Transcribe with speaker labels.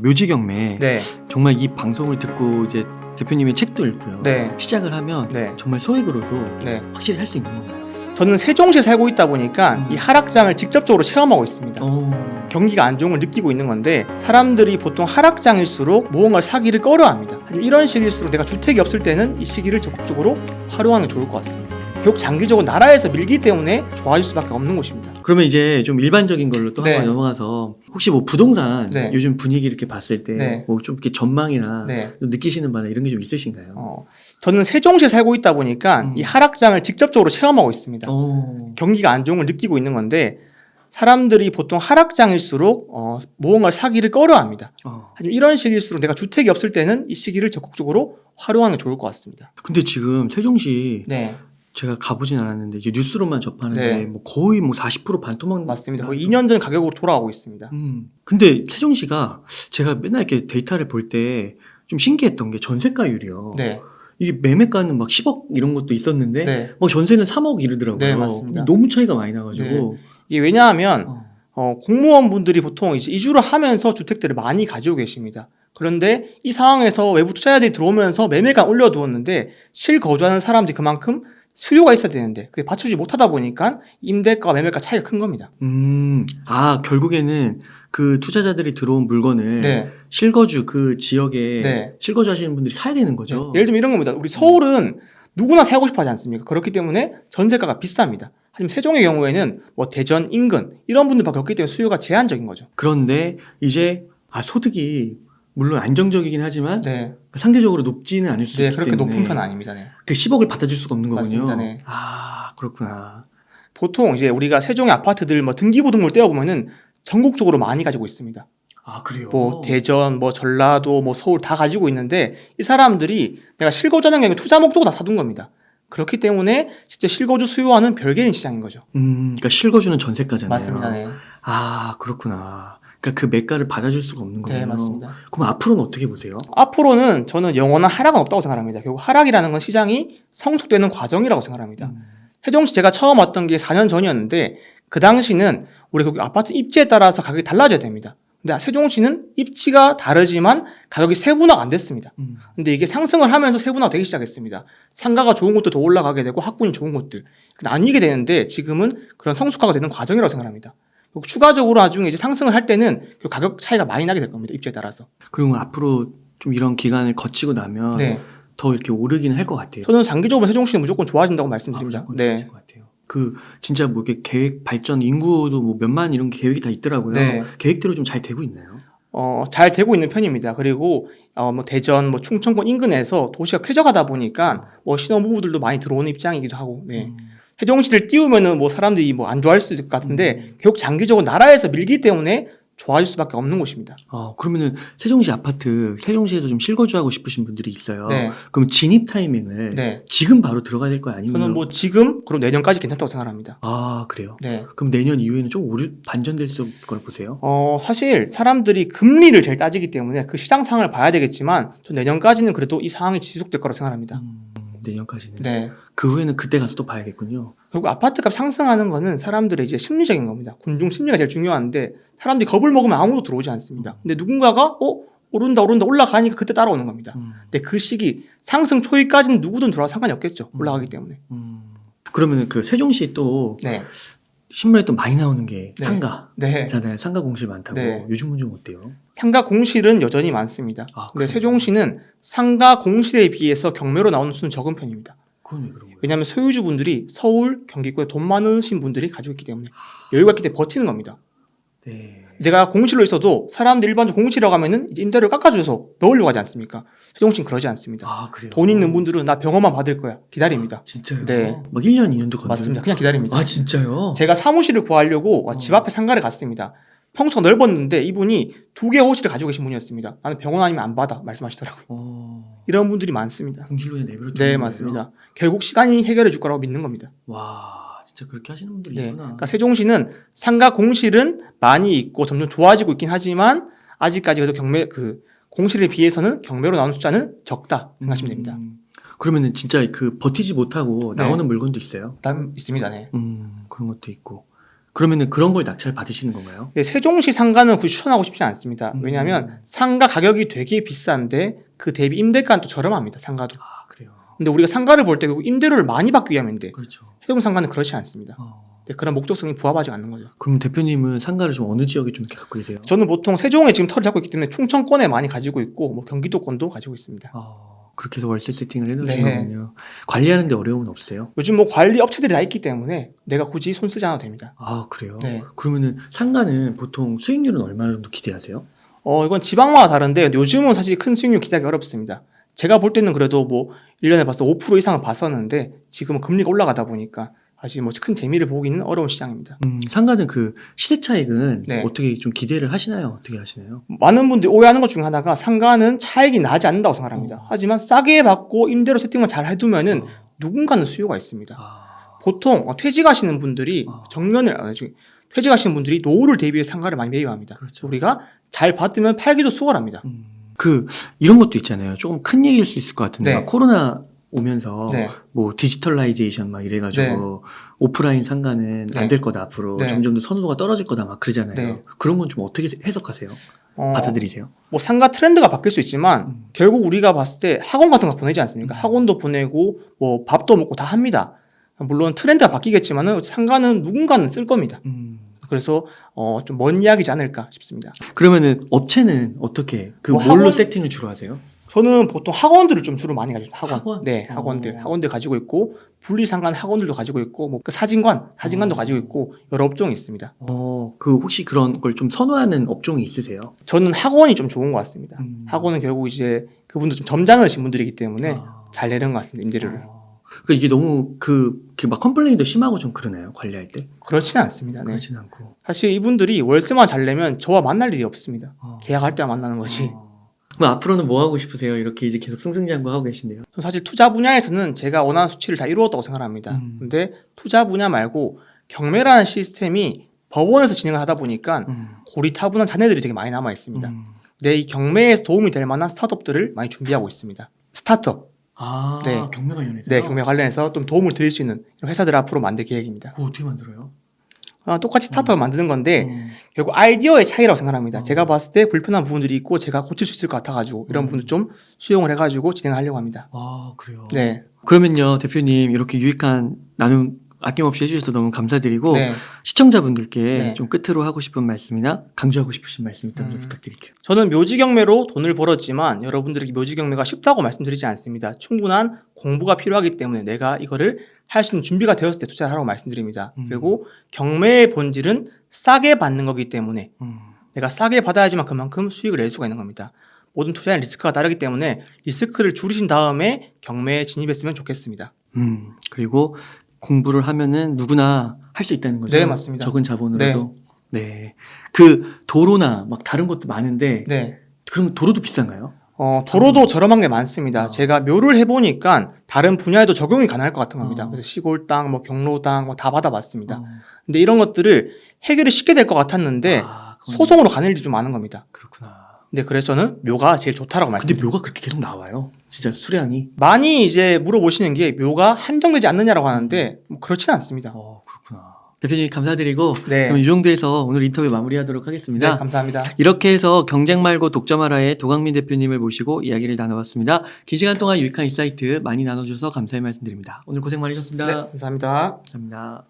Speaker 1: 묘지경매
Speaker 2: 네.
Speaker 1: 정말 이 방송을 듣고 이제 대표님의 책도 읽고요.
Speaker 2: 네.
Speaker 1: 시작을 하면
Speaker 2: 네.
Speaker 1: 정말 소액으로도
Speaker 2: 네.
Speaker 1: 확실히 할 수 있는 건가요?
Speaker 2: 저는 세종시에 살고 있다 보니까 이 하락장을 직접적으로 체험하고 있습니다. 경기가 안 좋은 걸 느끼고 있는 건데 사람들이 보통 하락장일수록 무언가를 사기를 꺼려합니다. 하지만 이런 시기일수록 내가 주택이 없을 때는 이 시기를 적극적으로 활용하는 게 좋을 것 같습니다. 결국 장기적으로 나라에서 밀기 때문에 좋아질 수밖에 없는 곳입니다.
Speaker 1: 그러면 이제 좀 일반적인 걸로 또
Speaker 2: 네.
Speaker 1: 한번 넘어가서 혹시 뭐 부동산
Speaker 2: 네.
Speaker 1: 요즘 분위기 이렇게 봤을 때
Speaker 2: 네.
Speaker 1: 뭐 좀 이렇게 전망이나
Speaker 2: 네.
Speaker 1: 좀 느끼시는 바나 이런 게 좀 있으신가요?
Speaker 2: 저는 세종시에 살고 있다 보니까 이 하락장을 직접적으로 체험하고 있습니다. 경기가 안 좋은 걸 느끼고 있는 건데 사람들이 보통 하락장일수록 무언가를 사기를 꺼려합니다. 하지만 이런 시기일수록 내가 주택이 없을 때는 이 시기를 적극적으로 활용하는 게 좋을 것 같습니다.
Speaker 1: 근데 지금 세종시
Speaker 2: 네,
Speaker 1: 제가 가보진 않았는데 이제 뉴스로만 접하는데
Speaker 2: 네.
Speaker 1: 뭐 거의 뭐 40% 반토막
Speaker 2: 맞습니다. 거의 2년 전 가격으로 돌아가고 있습니다.
Speaker 1: 근데 세종시가 제가 맨날 이렇게 데이터를 볼 때 좀 신기했던 게 전세가율이요.
Speaker 2: 네,
Speaker 1: 이게 매매가는 막 10억 이런 것도 있었는데
Speaker 2: 네,
Speaker 1: 막 전세는 3억 이러더라고요.
Speaker 2: 네, 맞습니다.
Speaker 1: 너무 차이가 많이 나가지고.
Speaker 2: 이게 왜냐하면 공무원분들이 보통 이제 이주를 하면서 주택들을 많이 가지고 계십니다. 그런데 이 상황에서 외부 투자자들이 들어오면서 매매가 올려두었는데 실거주하는 사람들이 그만큼 수요가 있어야 되는데 그게 받쳐주지 못하다 보니까 임대가와 매매가 차이가 큰 겁니다.
Speaker 1: 결국에는 그 투자자들이 들어온 물건을
Speaker 2: 네.
Speaker 1: 실거주 그 지역에
Speaker 2: 네.
Speaker 1: 실거주 하시는 분들이 사야 되는 거죠.
Speaker 2: 예를 들면 이런 겁니다. 우리 서울은 누구나 살고 싶어 하지 않습니까? 그렇기 때문에 전세가가 비쌉니다. 하지만 세종의 경우에는 뭐 대전, 인근 이런 분들밖에 없기 때문에 수요가 제한적인 거죠.
Speaker 1: 그런데 이제 소득이 물론 안정적이긴 하지만
Speaker 2: 네,
Speaker 1: 상대적으로 높지는 않을 수 있기
Speaker 2: 그렇게
Speaker 1: 때문에
Speaker 2: 높은 편은 아닙니다. 네.
Speaker 1: 그 10억을 받아줄 수가 없는 거군요.
Speaker 2: 맞습니다. 네.
Speaker 1: 그렇구나.
Speaker 2: 보통 이제 우리가 세종의 아파트들 뭐 등기부등본을 떼어보면은 전국적으로 많이 가지고 있습니다.
Speaker 1: 그래요?
Speaker 2: 뭐 대전, 뭐 전라도, 뭐 서울 다 가지고 있는데 이 사람들이 내가 실거주하는 게 아니라 투자 목적으로 다 사둔 겁니다. 그렇기 때문에 진짜 실거주 수요와는 별개인 시장인 거죠.
Speaker 1: 그러니까 실거주는 전세가잖아요.
Speaker 2: 맞습니다. 네.
Speaker 1: 그렇구나. 그러니까 그 매가를 받아줄 수가 없는 거예요.
Speaker 2: 네, 맞습니다.
Speaker 1: 그럼 앞으로는 어떻게 보세요?
Speaker 2: 앞으로는 저는 영원한 하락은 없다고 생각합니다. 결국 하락이라는 건 시장이 성숙되는 과정이라고 생각합니다. 세종시 제가 처음 왔던 게 4년 전이었는데 그 당시는 우리 거기 아파트 입지에 따라서 가격이 달라져야 됩니다. 근데 세종시는 입지가 다르지만 가격이 세분화가 안 됐습니다. 근데 이게 상승을 하면서 세분화가 되기 시작했습니다. 상가가 좋은 곳도 더 올라가게 되고 학군이 좋은 곳들 나뉘게 되는데 지금은 그런 성숙화가 되는 과정이라고 생각합니다. 추가적으로 나중에 이제 상승을 할 때는 가격 차이가 많이 나게 될 겁니다. 입지에 따라서.
Speaker 1: 그리고 앞으로 좀 이런 기간을 거치고 나면
Speaker 2: 네.
Speaker 1: 더 이렇게 오르기는 할 것 같아요.
Speaker 2: 저는 장기적으로 세종시는 무조건 좋아진다고 말씀드립니다.
Speaker 1: 무조건
Speaker 2: 네.
Speaker 1: 좋아질 것 같아요. 진짜 뭐 이렇게 계획 발전 인구도 뭐 몇만 이런 계획이 다 있더라고요.
Speaker 2: 네.
Speaker 1: 계획대로 좀 잘 되고 있나요?
Speaker 2: 잘 되고 있는 편입니다. 그리고 뭐 대전, 뭐 충청권 인근에서 도시가 쾌적하다 보니까 뭐 신혼부부들도 많이 들어오는 입장이기도 하고, 네. 세종시를 띄우면은 뭐 사람들이 뭐 안 좋아할 수 있을 것 같은데 결국 장기적으로 나라에서 밀기 때문에 좋아질 수밖에 없는 곳입니다.
Speaker 1: 그러면은 세종시 아파트, 세종시에도 좀 실거주하고 싶으신 분들이 있어요.
Speaker 2: 네.
Speaker 1: 그럼 진입 타이밍을
Speaker 2: 네.
Speaker 1: 지금 바로 들어가야 될 거야 아니면?
Speaker 2: 저는 뭐 지금 그리고 내년까지 괜찮다고 생각합니다.
Speaker 1: 그래요?
Speaker 2: 네.
Speaker 1: 그럼 내년 이후에는 좀 반전될 수 있을 걸 보세요?
Speaker 2: 사실 사람들이 금리를 제일 따지기 때문에 그 시장 상황을 봐야 되겠지만 저 내년까지는 그래도 이 상황이 지속될 거라고 생각합니다.
Speaker 1: 내년까지는.
Speaker 2: 네.
Speaker 1: 그 후에는 그때 가서 또 봐야겠군요.
Speaker 2: 결국 아파트값 상승하는 거는 사람들의 이제 심리적인 겁니다. 군중 심리가 제일 중요한데 사람들이 겁을 먹으면 아무도 들어오지 않습니다. 근데 누군가가 오른다 올라가니까 그때 따라오는 겁니다. 근데 그 시기 상승 초기까지는 누구든 들어와도 상관이 없겠죠. 올라가기 때문에.
Speaker 1: 그러면은 그 세종시 또
Speaker 2: 네.
Speaker 1: 신문에 또 많이 나오는 게
Speaker 2: 네.
Speaker 1: 상가잖아요.
Speaker 2: 네.
Speaker 1: 상가 공실 많다고.
Speaker 2: 네.
Speaker 1: 요즘은 좀 어때요?
Speaker 2: 상가 공실은 여전히 많습니다. 근데
Speaker 1: 그래요?
Speaker 2: 세종시는 상가 공실에 비해서 경매로 나오는 수는 적은 편입니다.
Speaker 1: 그건 왜 그런 거예요?
Speaker 2: 왜냐하면 소유주분들이 서울, 경기권에 돈 많으신 분들이 가지고 있기 때문에 여유가 있기 때문에 버티는 겁니다.
Speaker 1: 네.
Speaker 2: 내가 공실로 있어도 사람들이 일반적으로 공실이라고 하면은 이제 임대료를 깎아줘서 넣으려고 하지 않습니까? 세종시는 그러지 않습니다.
Speaker 1: 그래요?
Speaker 2: 돈 있는 분들은 나 병원만 받을 거야. 기다립니다.
Speaker 1: 진짜요?
Speaker 2: 네.
Speaker 1: 막 1년, 2년도 건드려요?
Speaker 2: 맞습니다. 그냥 기다립니다.
Speaker 1: 진짜요?
Speaker 2: 제가 사무실을 구하려고 집 앞에 상가를 갔습니다. 평수가 넓었는데 이분이 2개 호실을 가지고 계신 분이었습니다. 나는 병원 아니면 안 받아 말씀하시더라고요. 이런 분들이 많습니다.
Speaker 1: 공실로 그냥 내버려 두는
Speaker 2: 네,
Speaker 1: 거예요?
Speaker 2: 맞습니다. 결국 시간이 해결해 줄 거라고 믿는 겁니다.
Speaker 1: 와, 진짜 그렇게 하시는 분들이
Speaker 2: 네.
Speaker 1: 있구나.
Speaker 2: 그러니까 세종시는 상가 공실은 많이 있고 점점 좋아지고 있긴 하지만 아직까지 그래도 공실에 비해서는 경매로 나오는 숫자는 적다 생각하시면 됩니다.
Speaker 1: 그러면은 진짜 버티지 못하고
Speaker 2: 네.
Speaker 1: 나오는 물건도 있어요?
Speaker 2: 있습니다. 네.
Speaker 1: 그런 것도 있고. 그러면은 그런 걸 낙찰 받으시는 건가요?
Speaker 2: 네, 세종시 상가는 굳이 추천하고 싶지 않습니다. 왜냐하면 상가 가격이 되게 비싼데 그 대비 임대가는 또 저렴합니다. 상가도.
Speaker 1: 아, 그래요.
Speaker 2: 근데 우리가 상가를 볼 때 결국 임대료를 많이 받기 위함인데
Speaker 1: 그렇죠.
Speaker 2: 세종 상가는 그렇지 않습니다.
Speaker 1: 어.
Speaker 2: 네, 그런 목적성이 부합하지 않는 거죠.
Speaker 1: 그럼 대표님은 상가를 좀 어느 지역에 좀 이렇게 갖고 계세요?
Speaker 2: 저는 보통 세종에 지금 터를 잡고 있기 때문에 충청권에 많이 가지고 있고 뭐 경기도권도 가지고 있습니다.
Speaker 1: 그렇게 해서 월세 세팅을 해놓으신
Speaker 2: 네.
Speaker 1: 거군요. 관리하는데 어려움은 없어요?
Speaker 2: 요즘 뭐 관리 업체들이 다 있기 때문에 내가 굳이 손 쓰지 않아도 됩니다.
Speaker 1: 아, 그래요?
Speaker 2: 네.
Speaker 1: 그러면은 상가는 보통 수익률은 얼마나 정도 기대하세요?
Speaker 2: 이건 지방마다 다른데 요즘은 사실 큰 수익률 기대하기 어렵습니다. 제가 볼 때는 그래도 뭐 1년에 봐서 5% 이상은 봤었는데 지금은 금리가 올라가다 보니까 사실 뭐 큰 재미를 보기는 어려운 시장입니다.
Speaker 1: 상가는 그 시세 차익은
Speaker 2: 네.
Speaker 1: 어떻게 좀 기대를 하시나요? 어떻게 하시나요?
Speaker 2: 많은 분들이 오해하는 것 중에 하나가 상가는 차익이 나지 않는다고 생각합니다. 하지만 싸게 받고 임대료 세팅만 잘 해두면은 누군가는 수요가 있습니다.
Speaker 1: 아,
Speaker 2: 보통 퇴직하시는 분들이 퇴직하시는 분들이 노후를 대비해 상가를 많이 매입합니다.
Speaker 1: 그렇죠.
Speaker 2: 우리가 잘 받으면 팔기도 수월합니다.
Speaker 1: 이런 것도 있잖아요. 조금 큰 얘기일 수 있을 것 같은데
Speaker 2: 네.
Speaker 1: 막 코로나 오면서
Speaker 2: 네.
Speaker 1: 뭐 디지털라이제이션 막 이래가지고 오프라인 상가는
Speaker 2: 네.
Speaker 1: 안 될 거다 앞으로
Speaker 2: 네.
Speaker 1: 점점 더 선호도가 떨어질 거다 막 그러잖아요.
Speaker 2: 네.
Speaker 1: 그런 건 좀 어떻게 해석하세요? 받아들이세요?
Speaker 2: 뭐 상가 트렌드가 바뀔 수 있지만 결국 우리가 봤을 때 학원 같은 거 보내지 않습니까? 학원도 보내고 뭐 밥도 먹고 다 합니다. 물론 트렌드가 바뀌겠지만은 상가는 누군가는 쓸 겁니다. 그래서 좀 먼 이야기지 않을까 싶습니다.
Speaker 1: 그러면은 업체는 어떻게
Speaker 2: 뭐
Speaker 1: 뭘로
Speaker 2: 학원?
Speaker 1: 세팅을 주로 하세요?
Speaker 2: 저는 보통 학원들을 좀 주로 많이 가지고
Speaker 1: 학원?
Speaker 2: 네, 학원들 가지고 있고 분리상가 학원들도 가지고 있고 뭐 그 사진관도 가지고 있고 여러 업종이 있습니다.
Speaker 1: 혹시 그런 걸 좀 선호하는 업종이 있으세요?
Speaker 2: 저는 학원이 좀 좋은 것 같습니다. 학원은 결국 이제 그분도 좀 점잖으신 분들이기 때문에 잘 내는 것 같습니다. 임대료를.
Speaker 1: 이게 너무 막 컴플레인도 심하고 좀 그러나요? 관리할 때?
Speaker 2: 그렇지는 않습니다. 네.
Speaker 1: 그렇진 않고.
Speaker 2: 사실 이분들이 월세만 잘 내면 저와 만날 일이 없습니다. 계약할 때만 만나는 거지.
Speaker 1: 그럼 앞으로는 뭐 하고 싶으세요? 이렇게 이제 계속 승승장구하고 계신데요.
Speaker 2: 저는 사실 투자 분야에서는 제가 원하는 수치를 다 이루었다고 생각합니다. 근데 투자 분야 말고 경매라는 시스템이 법원에서 진행을 하다 보니까 고리타분한 잔해들이 되게 많이 남아 있습니다. 근데 이 경매에서 도움이 될 만한 스타트업들을 많이 준비하고 있습니다. 스타트업. 네.
Speaker 1: 경매 관련해서?
Speaker 2: 네, 경매 관련해서 좀 도움을 드릴 수 있는 이런 회사들을 앞으로 만들 계획입니다.
Speaker 1: 그거 어떻게 만들어요?
Speaker 2: 똑같이 스타트업을 만드는 건데 결국 아이디어의 차이라고 생각합니다. 제가 봤을 때 불편한 부분들이 있고 제가 고칠 수 있을 것 같아가지고 이런 부분을 좀 수용을 해가지고 진행하려고 합니다.
Speaker 1: 아, 그래요?
Speaker 2: 네.
Speaker 1: 그러면요, 대표님 이렇게 유익한 나눔 아낌없이 해주셔서 너무 감사드리고
Speaker 2: 네.
Speaker 1: 시청자분들께
Speaker 2: 네.
Speaker 1: 좀 끝으로 하고 싶은 말씀이나 강조하고 싶으신 말씀 있다면 좀 부탁드릴게요.
Speaker 2: 저는 묘지 경매로 돈을 벌었지만 여러분들에게 묘지 경매가 쉽다고 말씀드리지 않습니다. 충분한 공부가 필요하기 때문에 내가 이거를 할 수 있는 준비가 되었을 때 투자를 하라고 말씀드립니다. 그리고 경매의 본질은 싸게 받는 거기 때문에 내가 싸게 받아야지만 그만큼 수익을 낼 수가 있는 겁니다. 모든 투자에는 리스크가 다르기 때문에 리스크를 줄이신 다음에 경매에 진입했으면 좋겠습니다.
Speaker 1: 그리고 공부를 하면은 누구나 할 수 있다는 거죠.
Speaker 2: 네, 맞습니다.
Speaker 1: 적은 자본으로도. 네. 그 도로나 막 다른 것도 많은데
Speaker 2: 네.
Speaker 1: 그럼 도로도 비싼가요?
Speaker 2: 도로도 저렴한 게 많습니다. 제가 묘를 해보니까 다른 분야에도 적용이 가능할 것 같은 겁니다. 그래서 시골 땅, 뭐 경로 땅, 뭐 다 받아봤습니다. 근데 이런 것들을 해결이 쉽게 될 것 같았는데 소송으로 가는 일이 좀 많은 겁니다.
Speaker 1: 그렇구나.
Speaker 2: 근데 그래서 저는 묘가 제일 좋다라고
Speaker 1: 근데
Speaker 2: 말씀드립니다.
Speaker 1: 묘가 그렇게 계속 나와요? 진짜 수량이?
Speaker 2: 많이 이제 물어보시는 게 묘가 한정되지 않느냐라고 하는데 뭐 그렇지는 않습니다.
Speaker 1: 그렇구나. 대표님 감사드리고
Speaker 2: 네.
Speaker 1: 그럼 이 정도에서 오늘 인터뷰 마무리하도록 하겠습니다.
Speaker 2: 네, 감사합니다.
Speaker 1: 이렇게 해서 경쟁 말고 독점하라의 도강민 대표님을 모시고 이야기를 나눠봤습니다. 긴 시간 동안 유익한 인사이트 많이 나눠주셔서 감사의 말씀드립니다. 오늘 고생 많으셨습니다.
Speaker 2: 네, 감사합니다.
Speaker 1: 감사합니다.